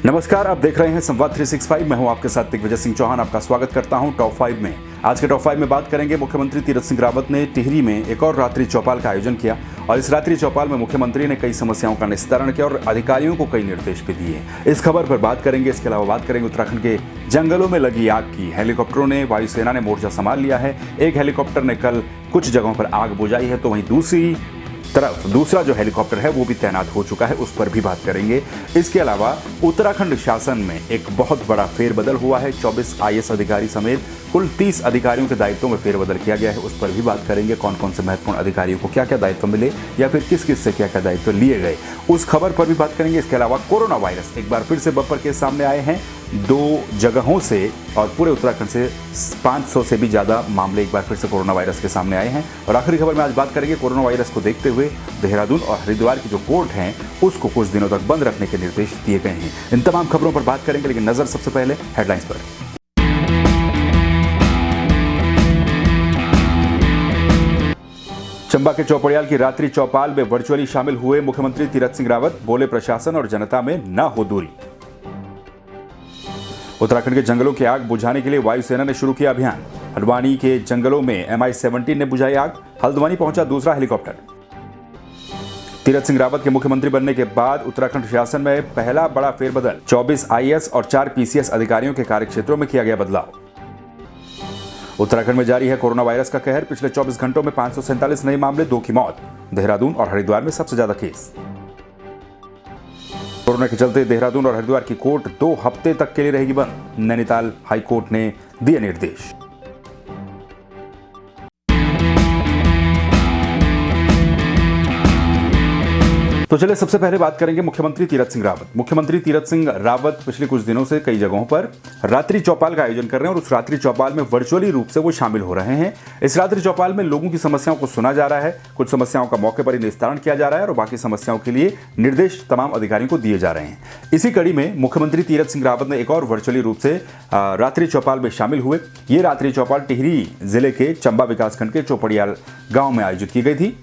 नमस्कार, आप देख रहे हैं संवाद 365। मैं हूं आपके साथ दिग्विजय सिंह चौहान। आपका स्वागत करता हूं टॉप 5 में। आज के टॉप 5 में बात करेंगे, मुख्यमंत्री तीरथ सिंह रावत ने टिहरी में एक और रात्रि चौपाल का आयोजन किया और इस रात्रि चौपाल में मुख्यमंत्री ने कई समस्याओं का निस्तारण किया और अधिकारियों को कई निर्देश भी दिए। इस खबर पर बात करेंगे। इसके अलावा बात करेंगे उत्तराखंड के जंगलों में लगी आग की। हेलीकॉप्टरों ने, वायुसेना ने मोर्चा संभाल लिया है। एक हेलीकॉप्टर ने कल कुछ जगहों पर आग बुझाई है, तो वहीं दूसरी तरफ दूसरा जो हेलीकॉप्टर है वो भी तैनात हो चुका है, उस पर भी बात करेंगे। इसके अलावा उत्तराखंड शासन में एक बहुत बड़ा फेरबदल हुआ है। 24 IAS अधिकारी समेत कुल 30 अधिकारियों के दायित्वों में फेरबदल किया गया है, उस पर भी बात करेंगे। कौन कौन से महत्वपूर्ण अधिकारियों को क्या क्या दायित्व मिले या फिर किस किस से क्या क्या दायित्व लिए गए, उस खबर पर भी बात करेंगे। इसके अलावा कोरोना वायरस एक बार फिर से बम्पर केस सामने आए हैं 2 जगहों से और पूरे उत्तराखंड से 500 से भी ज़्यादा मामले एक बार फिर से कोरोना वायरस के सामने आए हैं। और आखिरी खबर में आज बात करेंगे, कोरोना वायरस को देखते हुए देहरादून और हरिद्वार की जो कोर्ट हैं उसको कुछ दिनों तक बंद रखने के निर्देश दिए गए हैं। इन तमाम खबरों पर बात करेंगे, लेकिन नजर सबसे पहले हेडलाइंस पर। चंबा के चौपड़ियाल की रात्रि चौपाल में वर्चुअली शामिल हुए मुख्यमंत्री तीरथ सिंह रावत। बोले, प्रशासन और जनता में न हो दूरी। उत्तराखंड के जंगलों की आग बुझाने के लिए वायुसेना ने शुरू किया अभियान। हल्द्वानी के जंगलों में MI-17 ने बुझाई आग। हल्द्वानी पहुंचा दूसरा हेलीकॉप्टर। तीरथ सिंह रावत के मुख्यमंत्री बनने के बाद उत्तराखंड शासन में पहला बड़ा फेरबदल। 24 IAS और 4 PCS अधिकारियों के कार्यक्षेत्रों में किया गया बदलाव। उत्तराखंड में जारी है कोरोना वायरस का कहर। पिछले 24 घंटों में 547 नए मामले, 2 की मौत। देहरादून और हरिद्वार में सबसे ज्यादा केस। कोरोना के चलते देहरादून और हरिद्वार की कोर्ट 2 हफ्ते तक के लिए रहेगी बंद। नैनीताल हाई कोर्ट ने दिए निर्देश। तो चलिए सबसे पहले बात करेंगे मुख्यमंत्री तीरथ सिंह रावत। मुख्यमंत्री तीरथ सिंह रावत पिछले कुछ दिनों से कई जगहों पर रात्रि चौपाल का आयोजन कर रहे हैं और उस रात्रि चौपाल में वर्चुअली रूप से वो शामिल हो रहे हैं। इस रात्रि चौपाल में लोगों की समस्याओं को सुना जा रहा है, कुछ समस्याओं का मौके पर ही निस्तारण किया जा रहा है और बाकी समस्याओं के लिए निर्देश तमाम अधिकारियों को दिए जा रहे हैं। इसी कड़ी में मुख्यमंत्री तीरथ सिंह रावत ने एक और वर्चुअली रूप से रात्रि चौपाल में शामिल हुए। ये रात्रि चौपाल टिहरी जिले के चंबा विकासखंड के चौपड़ियाल गांव में आयोजित की गई थी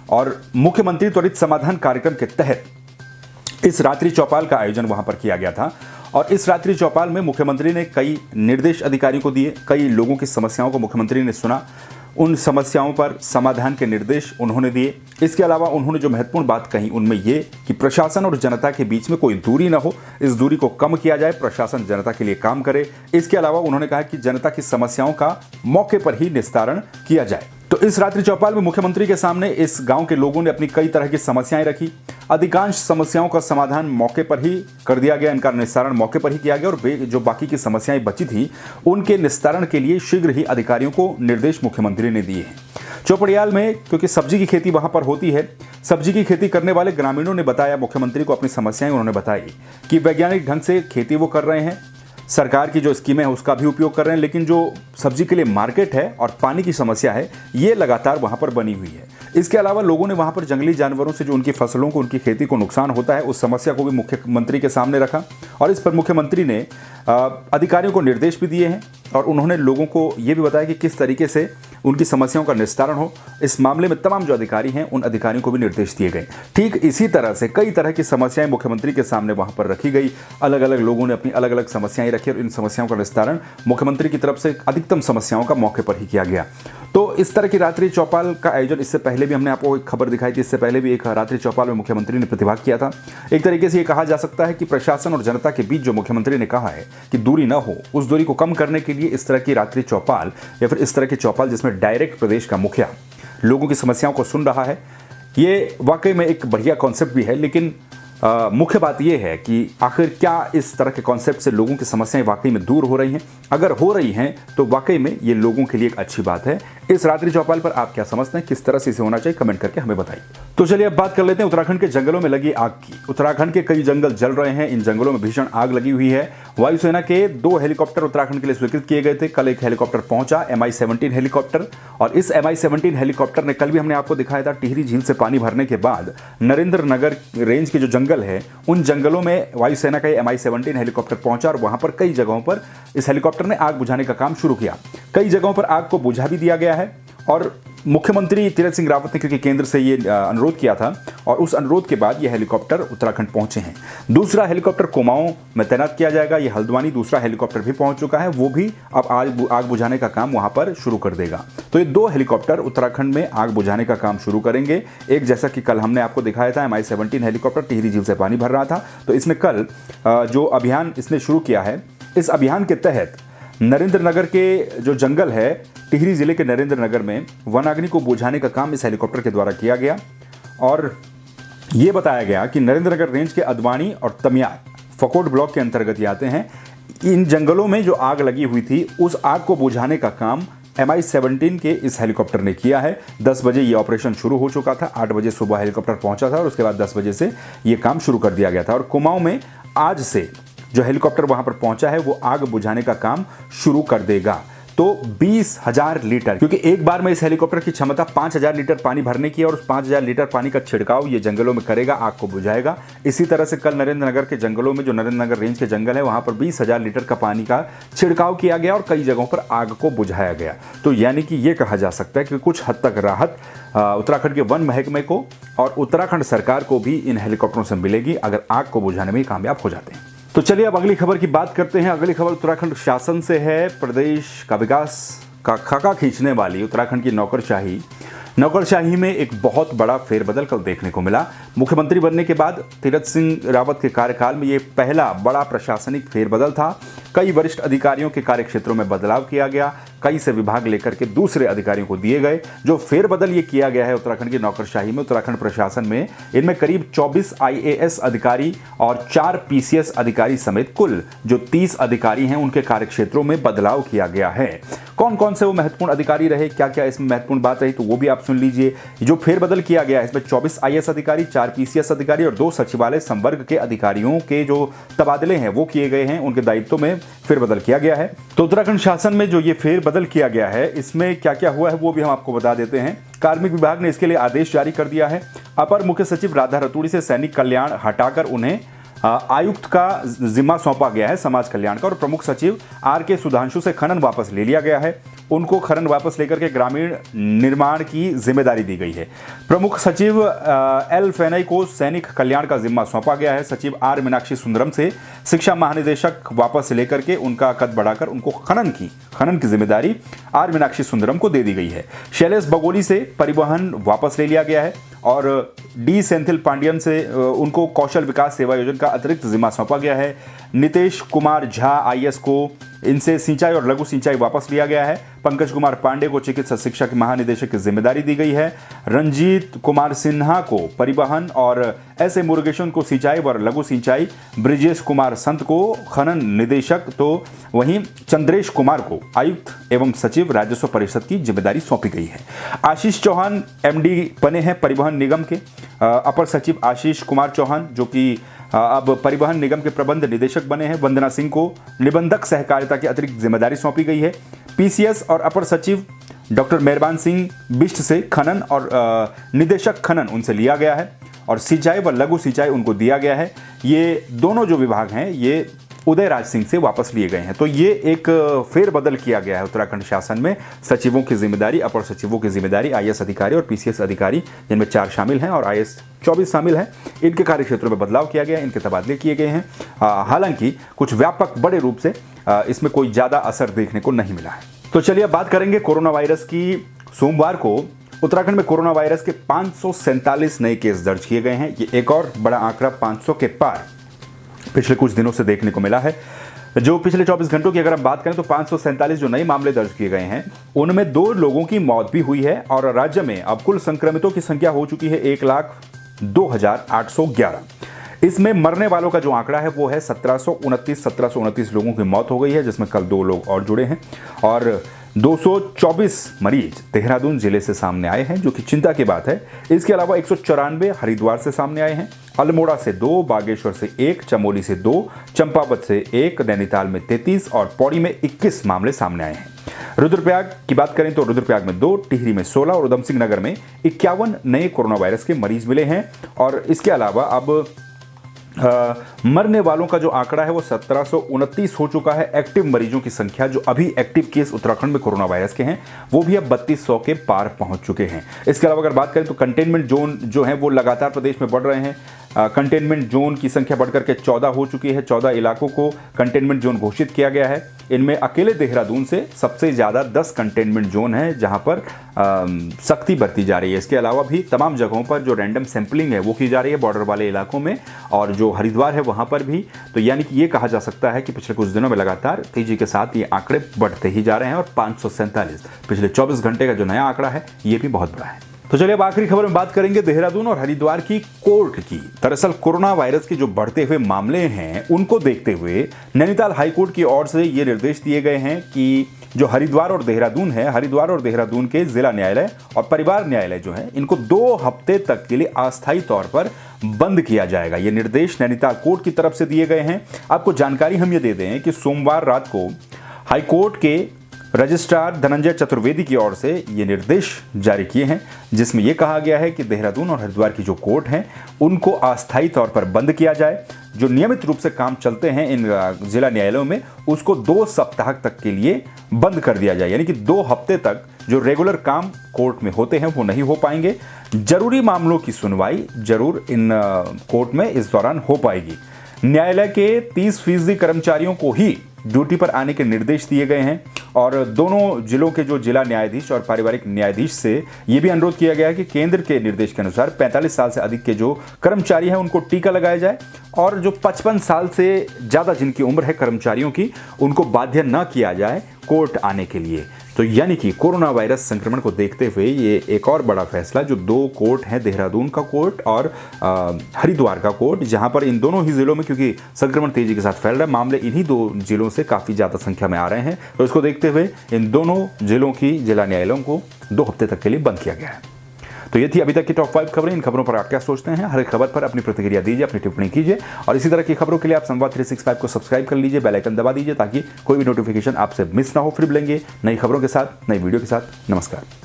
और मुख्यमंत्री त्वरित समाधान कार्यक्रम के तहत इस रात्रि चौपाल का आयोजन वहां पर किया गया था। और इस रात्रि चौपाल में मुख्यमंत्री ने कई निर्देश अधिकारियों को दिए, कई लोगों की समस्याओं को मुख्यमंत्री ने सुना, उन समस्याओं पर समाधान के निर्देश उन्होंने दिए। इसके अलावा उन्होंने जो महत्वपूर्ण बात कही उनमें ये कि प्रशासन और जनता के बीच में कोई दूरी न हो, इस दूरी को कम किया जाए, प्रशासन जनता के लिए काम करे। इसके अलावा उन्होंने कहा कि जनता की समस्याओं का मौके पर ही निस्तारण किया जाए। तो इस रात्रि चौपाल में मुख्यमंत्री के सामने इस गांव के लोगों ने अपनी कई तरह की समस्याएं रखी। अधिकांश समस्याओं का समाधान मौके पर ही कर दिया गया, इनका निस्तारण मौके पर ही किया गया और जो बाकी की समस्याएं बची थी उनके निस्तारण के लिए शीघ्र ही अधिकारियों को निर्देश मुख्यमंत्री ने दिए हैं। चौपड़ियाल में क्योंकि सब्जी की खेती वहां पर होती है, सब्जी की खेती करने वाले ग्रामीणों ने बताया मुख्यमंत्री को अपनी समस्याएं। उन्होंने बताई कि वैज्ञानिक ढंग से खेती वो कर रहे हैं, सरकार की जो स्कीमें हैं उसका भी उपयोग कर रहे हैं, लेकिन जो सब्जी के लिए मार्केट है और पानी की समस्या है ये लगातार वहां पर बनी हुई है। इसके अलावा लोगों ने वहां पर जंगली जानवरों से जो उनकी फसलों को, उनकी खेती को नुकसान होता है, उस समस्या को भी मुख्यमंत्री के सामने रखा और इस पर मुख्यमंत्री ने अधिकारियों को निर्देश भी दिए हैं और उन्होंने लोगों को ये भी बताया कि किस तरीके से उनकी समस्याओं का निस्तारण हो। इस मामले में तमाम जो अधिकारी हैं उन अधिकारियों को भी निर्देश दिए गए। ठीक इसी तरह से कई तरह की समस्याएं मुख्यमंत्री के सामने वहां पर रखी गई। अलग अलग लोगों ने अपनी अलग अलग समस्याएं रखी और इन समस्याओं का निस्तारण मुख्यमंत्री की तरफ से अधिकतम समस्याओं का मौके पर ही किया गया। तो इस तरह की रात्रि चौपाल का आयोजन इससे पहले भी हमने आपको एक खबर दिखाई थी, इससे पहले भी एक रात्रि चौपाल में मुख्यमंत्री ने प्रतिभाग किया था। एक तरीके से ये कहा जा सकता है कि प्रशासन और जनता के बीच जो मुख्यमंत्री ने कहा है कि दूरी न हो, उस दूरी को कम करने के लिए इस तरह की रात्रि चौपाल या फिर इस तरह की चौपाल जिसमें डायरेक्ट प्रदेश का मुखिया लोगों की समस्याओं को सुन रहा है, ये वाकई में एक बढ़िया कॉन्सेप्ट भी है। लेकिन मुख्य बात यह है कि आखिर क्या इस तरह के कॉन्सेप्ट से लोगों की समस्याएं वाकई में दूर हो रही हैं? अगर हो रही हैं तो वाकई में ये लोगों के लिए एक अच्छी बात है। इस रात्रि चौपाल पर आप क्या समझते हैं, किस तरह से इसे होना चाहिए, कमेंट करके हमें बताइए। तो चलिए अब बात कर लेते हैं उत्तराखंड के जंगलों में लगी आग की। उत्तराखंड के कई जंगल जल रहे हैं। इन जंगलों में भीषण आग लगी हुई है। वायुसेना के 2 हेलीकॉप्टर उत्तराखंड के लिए स्वीकृत किए गए थे। कल एक हेलीकॉप्टर पहुंचा, MI-17 हेलीकॉप्टर, और इस MI-17 हेलीकॉप्टर ने, कल भी हमने आपको दिखाया था, टिहरी झील से पानी भरने के बाद नरेंद्र नगर रेंज के जो जंगल है उन जंगलों में वायुसेना का MI-17 हेलीकॉप्टर पहुंचा और वहां पर कई जगहों पर इस हेलीकॉप्टर ने आग बुझाने का काम शुरू किया। कई जगहों पर आग को बुझा भी दिया गया है और मुख्यमंत्री तीरथ सिंह रावत ने क्योंकि केंद्र से ये अनुरोध किया था और उस अनुरोध के बाद ये हेलीकॉप्टर उत्तराखंड पहुंचे हैं। दूसरा हेलीकॉप्टर कुमाऊं में तैनात किया जाएगा। ये हल्द्वानी दूसरा हेलीकॉप्टर भी पहुंच चुका है, वो भी अब आग बुझाने का काम वहां पर शुरू कर देगा। तो ये 2 हेलीकॉप्टर उत्तराखंड में आग बुझाने का काम शुरू करेंगे। एक, जैसा कि कल हमने आपको दिखाया था, MI-17 हेलीकॉप्टर टिहरी झील से पानी भर रहा था, तो इसने कल जो अभियान इसने शुरू किया है, इस अभियान के तहत नरेंद्र नगर के जो जंगल है, टिहरी जिले के नरेंद्र नगर में वनाग्नि को बुझाने का काम इस हेलीकॉप्टर के द्वारा किया गया। और ये बताया गया कि नरेंद्र नगर रेंज के अदवानी और तमियार फकोट ब्लॉक के अंतर्गत ये आते हैं। इन जंगलों में जो आग लगी हुई थी उस आग को बुझाने का काम MI-17 के इस हेलीकॉप्टर ने किया है। 10 बजे ये ऑपरेशन शुरू हो चुका था। 8 बजे सुबह हेलीकॉप्टर पहुंचा था और उसके बाद 10 बजे से ये काम शुरू कर दिया गया था। और कुमाऊं में आज से जो हेलीकॉप्टर वहां पर पहुंचा है वो आग बुझाने का काम शुरू कर देगा। तो 20,000 लीटर, क्योंकि एक बार में इस हेलीकॉप्टर की क्षमता 5,000 लीटर पानी भरने की है और उस 5,000 लीटर पानी का छिड़काव ये जंगलों में करेगा, आग को बुझाएगा। इसी तरह से कल नरेंद्र नगर के जंगलों में, जो नरेंद्र नगर रेंज के जंगल है, वहां पर 20,000 लीटर का पानी का छिड़काव किया गया और कई जगहों पर आग को बुझाया गया। तो यानी कि ये कहा जा सकता है कि कुछ हद तक राहत उत्तराखंड के वन महकमे को और उत्तराखंड सरकार को भी इन हेलीकॉप्टरों से मिलेगी अगर आग को बुझाने में कामयाब हो जाते हैं। तो चलिए अब अगली खबर की बात करते हैं। अगली खबर उत्तराखंड शासन से है। प्रदेश का विकास का खाका खींचने वाली उत्तराखंड की नौकरशाही में एक बहुत बड़ा फेरबदल कल देखने को मिला। मुख्यमंत्री बनने के बाद तीरथ सिंह रावत के कार्यकाल में ये पहला बड़ा प्रशासनिक फेरबदल था। कई वरिष्ठ अधिकारियों के कार्यक्षेत्रों में बदलाव किया गया, कई से विभाग लेकर के दूसरे अधिकारियों को दिए गए। जो फेरबदल ये किया गया है उत्तराखंड की नौकरशाही में, उत्तराखंड प्रशासन में, इनमें करीब 24 IAS अधिकारी और 4 PCS अधिकारी समेत कुल जो 30 अधिकारी हैं उनके कार्यक्षेत्रों में बदलाव किया गया है। कौन कौन से वो महत्वपूर्ण अधिकारी रहे, क्या क्या इसमें महत्वपूर्ण बात रही, तो वो भी आप सुन लीजिए। जो फेरबदल किया गया है इसमें 24 IAS अधिकारी, 4 PCS अधिकारी और 2 सचिवालय संवर्ग के अधिकारियों के जो तबादले हैं वो किए गए हैं, उनके दायित्व में फेरबदल किया गया है। तो उत्तराखंड शासन में जो ये फेरबदल किया गया है इसमें क्या क्या हुआ है वो भी हम आपको बता देते हैं। कार्मिक विभाग ने इसके लिए आदेश जारी कर दिया है। अपर मुख्य सचिव राधा रतूड़ी से सैनिक कल्याण हटाकर उन्हें आयुक्त का जिम्मा सौंपा गया है समाज कल्याण का। और प्रमुख सचिव RK सुधांशु से खनन वापस ले लिया गया है। उनको खनन वापस लेकर के ग्रामीण निर्माण की जिम्मेदारी दी गई है। प्रमुख सचिव L फेनई को सैनिक कल्याण का जिम्मा सौंपा गया है। सचिव R मीनाक्षी सुंदरम से शिक्षा महानिदेशक वापस लेकर के उनका कद बढ़ाकर उनको खनन की जिम्मेदारी R मीनाक्षी सुंदरम को दे दी गई है। शैलेश बगोली से परिवहन वापस ले लिया गया है और D सेंथिल पांडियन से उनको कौशल विकास सेवा योजना का अतिरिक्त जिम्मा सौंपा गया है। नितेश कुमार झा IS को, इनसे सिंचाई और लघु सिंचाई वापस लिया गया है। पंकज कुमार पांडे को चिकित्सा शिक्षा के महानिदेशक की जिम्मेदारी दी गई है। रंजीत कुमार सिन्हा को परिवहन और ऐसे मुरुगेशन को सिंचाई व लघु सिंचाई, ब्रिजेश कुमार संत को खनन निदेशक, तो वहीं चंद्रेश कुमार को आयुक्त एवं सचिव राजस्व परिषद की जिम्मेदारी सौंपी गई है। आशीष चौहान MD बने हैं परिवहन निगम के। अपर सचिव आशीष कुमार चौहान जो कि अब परिवहन निगम के प्रबंध निदेशक बने हैं। वंदना सिंह को निबंधक सहकारिता की अतिरिक्त जिम्मेदारी सौंपी गई है। PCS और अपर सचिव डॉक्टर मेहरबान सिंह बिष्ट से खनन और निदेशक खनन उनसे लिया गया है और सिंचाई व लघु सिंचाई उनको दिया गया है। ये दोनों जो विभाग हैं ये उदयराज सिंह से वापस लिए गए हैं। तो ये एक फेरबदल किया गया है उत्तराखंड शासन में। सचिवों की जिम्मेदारी, अपर सचिवों की जिम्मेदारी, IAS अधिकारी और PCS अधिकारी जिनमें 4 शामिल हैं और IAS 24 शामिल हैं, इनके कार्यक्षेत्रों में बदलाव किया गया है, इनके तबादले किए गए हैं। हालांकि कुछ व्यापक बड़े रूप से इसमें कोई ज़्यादा असर देखने को नहीं मिला है। तो चलिए अब बात करेंगे कोरोना वायरस की। सोमवार को उत्तराखंड में कोरोना वायरस के 547 नए केस दर्ज किए गए हैं। ये एक और बड़ा आंकड़ा 500 के पार पिछले कुछ दिनों से देखने को मिला है। जो पिछले 24 घंटों की अगर हम बात करें तो 547 जो नए मामले दर्ज किए गए हैं उनमें 2 लोगों की मौत भी हुई है और राज्य में अब कुल संक्रमितों की संख्या हो चुकी है 1,02,811। इसमें मरने वालों का जो आंकड़ा है वो है 1729 लोगों की मौत हो गई है, जिसमें कल 2 लोग और जुड़े हैं। और 224 मरीज देहरादून जिले से सामने आए हैं, जो कि चिंता की बात है। इसके अलावा 194 हरिद्वार से सामने आए हैं, अल्मोड़ा से 2, बागेश्वर से 1, चमोली से 2, चंपावत से 1, नैनीताल में 33 और पौड़ी में 21 मामले सामने आए हैं। रुद्रप्रयाग की बात करें तो रुद्रप्रयाग में 2, टिहरी में 16 और उधम सिंह नगर में 51 नए कोरोना वायरस के मरीज मिले हैं। और इसके अलावा अब मरने वालों का जो आंकड़ा है वो 1729 हो चुका है। एक्टिव मरीजों की संख्या, जो अभी एक्टिव केस उत्तराखंड में कोरोना वायरस के हैं, वो भी अब 3200 के पार पहुंच चुके हैं। इसके अलावा अगर बात करें तो कंटेनमेंट जोन जो है वो लगातार प्रदेश में बढ़ रहे हैं। कंटेनमेंट जोन की संख्या बढ़कर के 14 हो चुकी है। 14 इलाकों को कंटेनमेंट जोन घोषित किया गया है। इनमें अकेले देहरादून से सबसे ज़्यादा 10 कंटेनमेंट जोन है जहां पर सख्ती बरती जा रही है। इसके अलावा भी तमाम जगहों पर जो रैंडम सैंपलिंग है वो की जा रही है बॉर्डर वाले इलाकों में, और जो हरिद्वार है वहां पर भी। तो यानी कि ये कहा जा सकता है कि पिछले कुछ दिनों में लगातार तेजी के साथ ये आंकड़े बढ़ते ही जा रहे हैं, और 547 पिछले 24 घंटे का जो नया आंकड़ा है ये भी बहुत बड़ा है। तो चलिए अब आखिरी खबर में बात करेंगे देहरादून और हरिद्वार की कोर्ट की। दरअसल कोरोना वायरस के जो बढ़ते हुए मामले हैं उनको देखते हुए नैनीताल हाईकोर्ट की ओर से ये निर्देश दिए गए हैं कि जो हरिद्वार और देहरादून है, हरिद्वार और देहरादून के जिला न्यायालय और परिवार न्यायालय जो है, इनको 2 हफ्ते तक के लिए अस्थायी तौर पर बंद किया जाएगा। ये निर्देश नैनीताल कोर्ट की तरफ से दिए गए हैं। आपको जानकारी हम ये दे दें कि सोमवार रात को हाईकोर्ट के रजिस्ट्रार धनंजय चतुर्वेदी की ओर से ये निर्देश जारी किए हैं, जिसमें यह कहा गया है कि देहरादून और हरिद्वार की जो कोर्ट हैं उनको अस्थायी तौर पर बंद किया जाए। जो नियमित रूप से काम चलते हैं इन जिला न्यायालयों में, उसको 2 सप्ताह तक के लिए बंद कर दिया जाए। यानी कि 2 हफ्ते तक जो रेगुलर काम कोर्ट में होते हैं वो नहीं हो पाएंगे। जरूरी मामलों की सुनवाई जरूर इन कोर्ट में इस दौरान हो पाएगी। न्यायालय के 30% कर्मचारियों को ही ड्यूटी पर आने के निर्देश दिए गए हैं, और दोनों जिलों के जो जिला न्यायाधीश और पारिवारिक न्यायाधीश से ये भी अनुरोध किया गया है कि केंद्र के निर्देश के अनुसार 45 साल से अधिक के जो कर्मचारी हैं उनको टीका लगाया जाए, और जो 55 साल से ज़्यादा जिनकी उम्र है कर्मचारियों की, उनको बाध्य न किया जाए कोर्ट आने के लिए। तो यानी कि कोरोना वायरस संक्रमण को देखते हुए ये एक और बड़ा फैसला, जो 2 कोर्ट हैं, देहरादून का कोर्ट और हरिद्वार का कोर्ट, जहां पर इन दोनों ही जिलों में, क्योंकि संक्रमण तेजी के साथ फैल रहा है, मामले इन्हीं 2 जिलों से काफ़ी ज़्यादा संख्या में आ रहे हैं, तो इसको देखते हुए इन दोनों जिलों की जिला न्यायालयों को 2 हफ्ते तक के लिए बंद किया गया है। तो ये थी अभी तक की टॉप 5 खबरें। इन खबरों पर आप क्या सोचते हैं? हर एक खबर पर अपनी प्रतिक्रिया दीजिए, अपनी टिप्पणी कीजिए, और इसी तरह की खबरों के लिए आप संवाद 365 को सब्सक्राइब कर लीजिए, बेल आइकन दबा दीजिए ताकि कोई भी नोटिफिकेशन आपसे मिस ना हो। फिर मिलेंगे नई खबरों के साथ, नई वीडियो के साथ। नमस्कार।